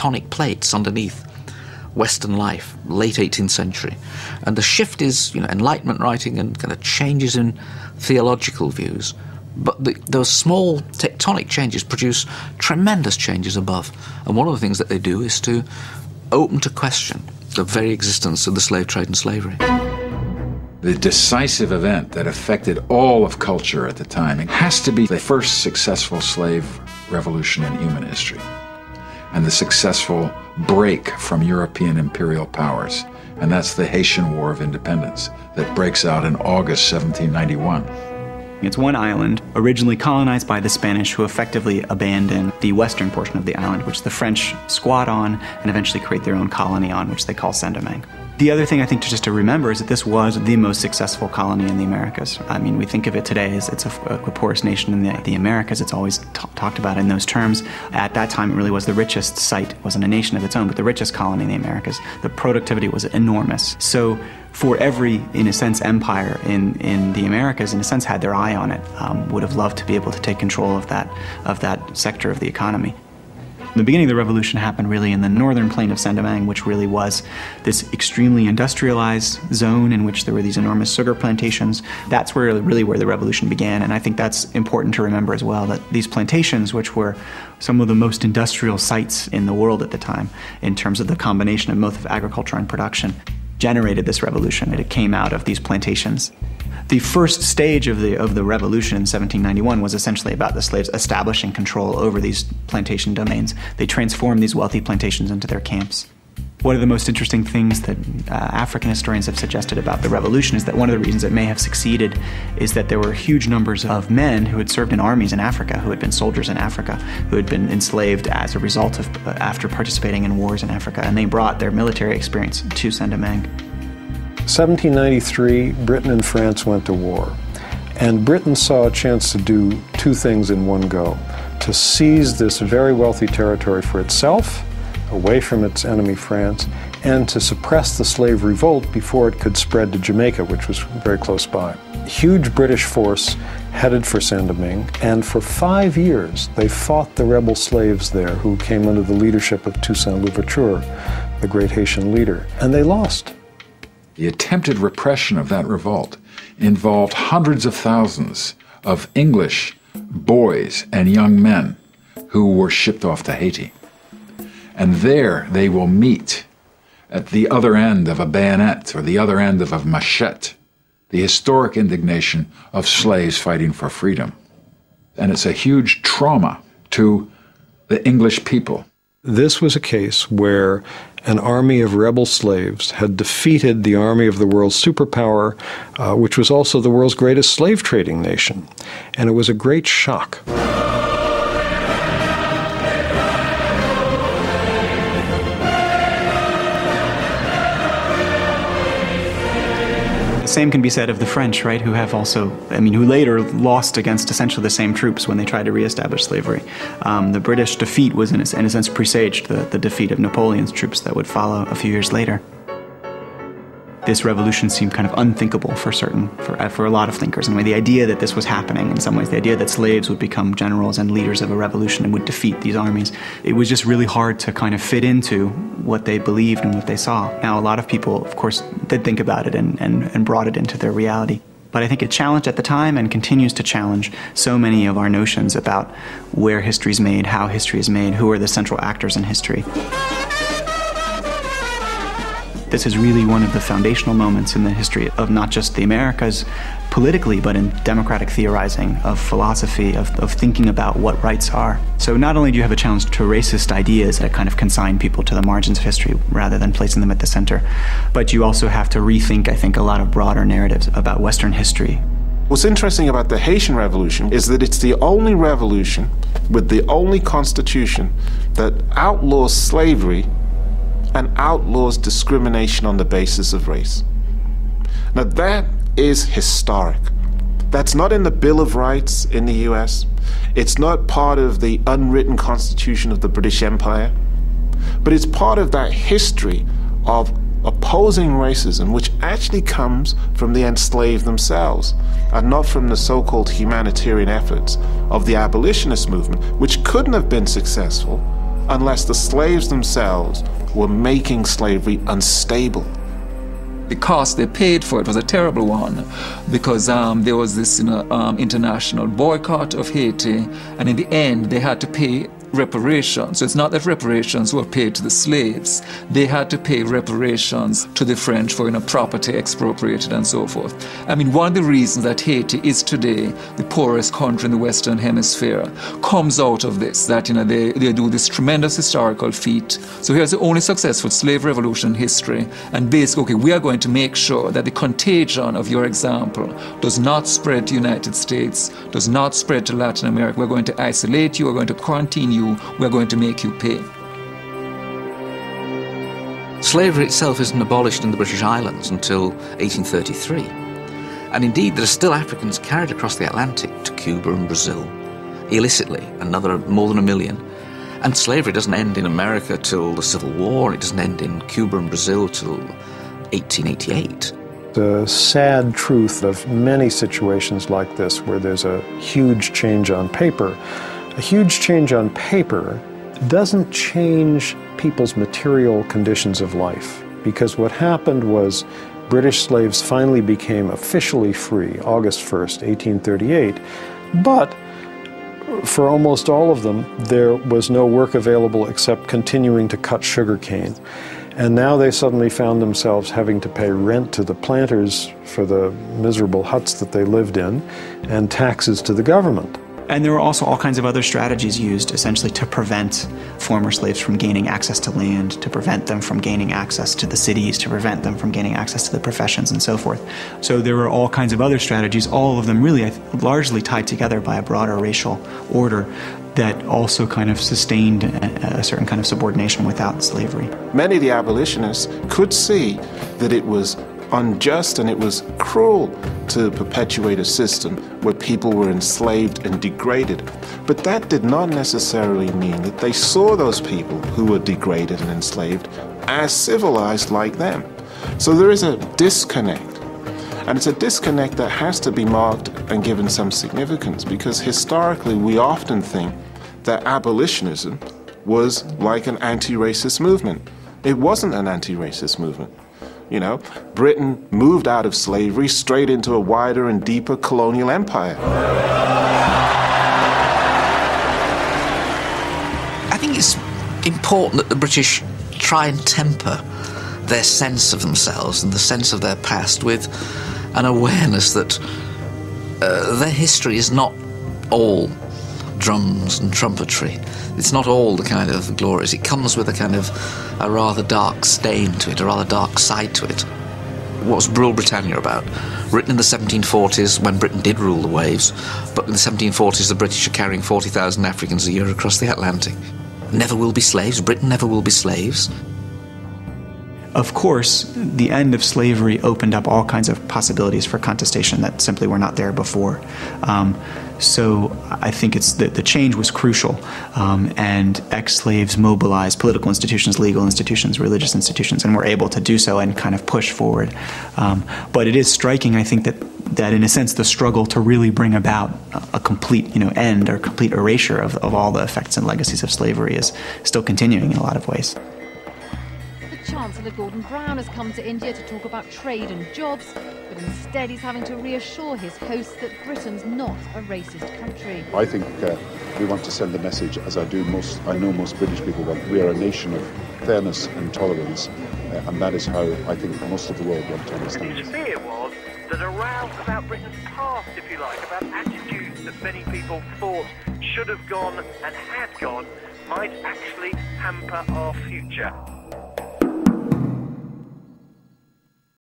tectonic plates underneath Western life, late 18th century. And the shift is, Enlightenment writing and kind of changes in theological views. But those small tectonic changes produce tremendous changes above. And one of the things that they do is to open to question the very existence of the slave trade and slavery. The decisive event that affected all of culture at the time has to be the first successful slave revolution in human history, and the successful break from European imperial powers. And that's the Haitian War of Independence that breaks out in August 1791. It's one island, originally colonized by the Spanish, who effectively abandon the western portion of the island, which the French squat on and eventually create their own colony on, which they call Saint-Domingue. The other thing I think just to remember is that this was the most successful colony in the Americas. I mean, we think of it today as it's a poorest nation in the Americas. It's always talked about in those terms. At that time, it really was the richest site. It wasn't a nation of its own, but the richest colony in the Americas. The productivity was enormous. So for every, in a sense, empire in the Americas, in a sense, had their eye on it, would have loved to be able to take control of that sector of the economy. The beginning of the revolution happened really in the northern plain of Saint-Domingue, which really was this extremely industrialized zone in which there were these enormous sugar plantations. That's where the revolution began, and I think that's important to remember as well, that these plantations, which were some of the most industrial sites in the world at the time, in terms of the combination of both agriculture and production, generated this revolution. It came out of these plantations. The first stage of the revolution in 1791 was essentially about the slaves establishing control over these plantation domains. They transformed these wealthy plantations into their camps. One of the most interesting things that African historians have suggested about the revolution is that one of the reasons it may have succeeded is that there were huge numbers of men who had served in armies in Africa, who had been soldiers in Africa, who had been enslaved as a result of after participating in wars in Africa, and they brought their military experience to Saint-Domingue. 1793, Britain and France went to war, and Britain saw a chance to do two things in one go: to seize this very wealthy territory for itself, away from its enemy France, and to suppress the slave revolt before it could spread to Jamaica, which was very close by. Huge British force headed for Saint-Domingue, and for 5 years they fought the rebel slaves there who came under the leadership of Toussaint Louverture, the great Haitian leader, and they lost. The attempted repression of that revolt involved hundreds of thousands of English boys and young men who were shipped off to Haiti. And there they will meet at the other end of a bayonet or the other end of a machete, the historic indignation of slaves fighting for freedom. And it's a huge trauma to the English people. This was a case where an army of rebel slaves had defeated the army of the world's superpower, which was also the world's greatest slave trading nation. And it was a great shock. The same can be said of the French, right, who have also, who later lost against essentially the same troops when they tried to reestablish slavery. The British defeat was, in a sense, presaged the defeat of Napoleon's troops that would follow a few years later. This revolution seemed kind of unthinkable for a lot of thinkers. The idea that this was happening, in some ways, the idea that slaves would become generals and leaders of a revolution and would defeat these armies, it was just really hard to kind of fit into what they believed and what they saw. Now, a lot of people, of course, did think about it and brought it into their reality. But I think it challenged at the time and continues to challenge so many of our notions about where history is made, how history is made, who are the central actors in history. This is really one of the foundational moments in the history of not just the Americas politically, but in democratic theorizing, of philosophy, of thinking about what rights are. So not only do you have a challenge to racist ideas that kind of consign people to the margins of history rather than placing them at the center, but you also have to rethink, I think, a lot of broader narratives about Western history. What's interesting about the Haitian Revolution is that it's the only revolution with the only constitution that outlaws slavery and outlaws discrimination on the basis of race. Now that is historic. That's not in the Bill of Rights in the US. It's not part of the unwritten constitution of the British Empire. But it's part of that history of opposing racism, which actually comes from the enslaved themselves, and not from the so-called humanitarian efforts of the abolitionist movement, which couldn't have been successful unless the slaves themselves were making slavery unstable. The cost they paid for it was a terrible one, because there was this international boycott of Haiti, and in the end they had to pay reparations. So it's not that reparations were paid to the slaves. They had to pay reparations to the French for property expropriated and so forth. I mean, one of the reasons that Haiti is today the poorest country in the Western Hemisphere comes out of this, that they do this tremendous historical feat. So here's the only successful slave revolution in history, and basically, okay, we are going to make sure that the contagion of your example does not spread to the United States, does not spread to Latin America. We're going to isolate you, we're going to quarantine you, we're going to make you pay. Slavery itself isn't abolished in the British Islands until 1833. And indeed, there are still Africans carried across the Atlantic to Cuba and Brazil, illicitly, another more than 1 million. And slavery doesn't end in America till the Civil War, it doesn't end in Cuba and Brazil till 1888. The sad truth of many situations like this, where there's a huge change on paper, a huge change on paper doesn't change people's material conditions of life, because what happened was British slaves finally became officially free August 1st, 1838, but for almost all of them there was no work available except continuing to cut sugarcane. And now they suddenly found themselves having to pay rent to the planters for the miserable huts that they lived in, and taxes to the government. And there were also all kinds of other strategies used essentially to prevent former slaves from gaining access to land, to prevent them from gaining access to the cities, to prevent them from gaining access to the professions and so forth. So there were all kinds of other strategies, all of them really largely tied together by a broader racial order that also kind of sustained a certain kind of subordination without slavery. Many of the abolitionists could see that it was unjust and it was cruel to perpetuate a system where people were enslaved and degraded. But that did not necessarily mean that they saw those people who were degraded and enslaved as civilized like them. So there is a disconnect. And it's a disconnect that has to be marked and given some significance, because historically we often think that abolitionism was like an anti-racist movement. It wasn't an anti-racist movement. Britain moved out of slavery straight into a wider and deeper colonial empire. I think it's important that the British try and temper their sense of themselves and the sense of their past with an awareness that their history is not all drums and trumpetry. It's not all the kind of glories. It comes with a rather dark stain to it, a rather dark side to it. What's Rule Britannia about? Written in the 1740s, when Britain did rule the waves, but in the 1740s the British are carrying 40,000 Africans a year across the Atlantic. Never will be slaves. Britain never will be slaves. Of course, the end of slavery opened up all kinds of possibilities for contestation that simply were not there before. So I think the change was crucial, and ex-slaves mobilized political institutions, legal institutions, religious institutions, and were able to do so and kind of push forward. But it is striking, I think, that in a sense the struggle to really bring about a complete end or complete erasure of all the effects and legacies of slavery is still continuing in a lot of ways. Chancellor Gordon Brown has come to India to talk about trade and jobs, but instead he's having to reassure his hosts that Britain's not a racist country. I think we want to send a message, as I know most British people want. We are a nation of fairness and tolerance, and that is how I think most of the world want to understand it. His fear was that a row about Britain's past, if you like, about attitudes that many people thought should have gone and had gone, might actually hamper our future.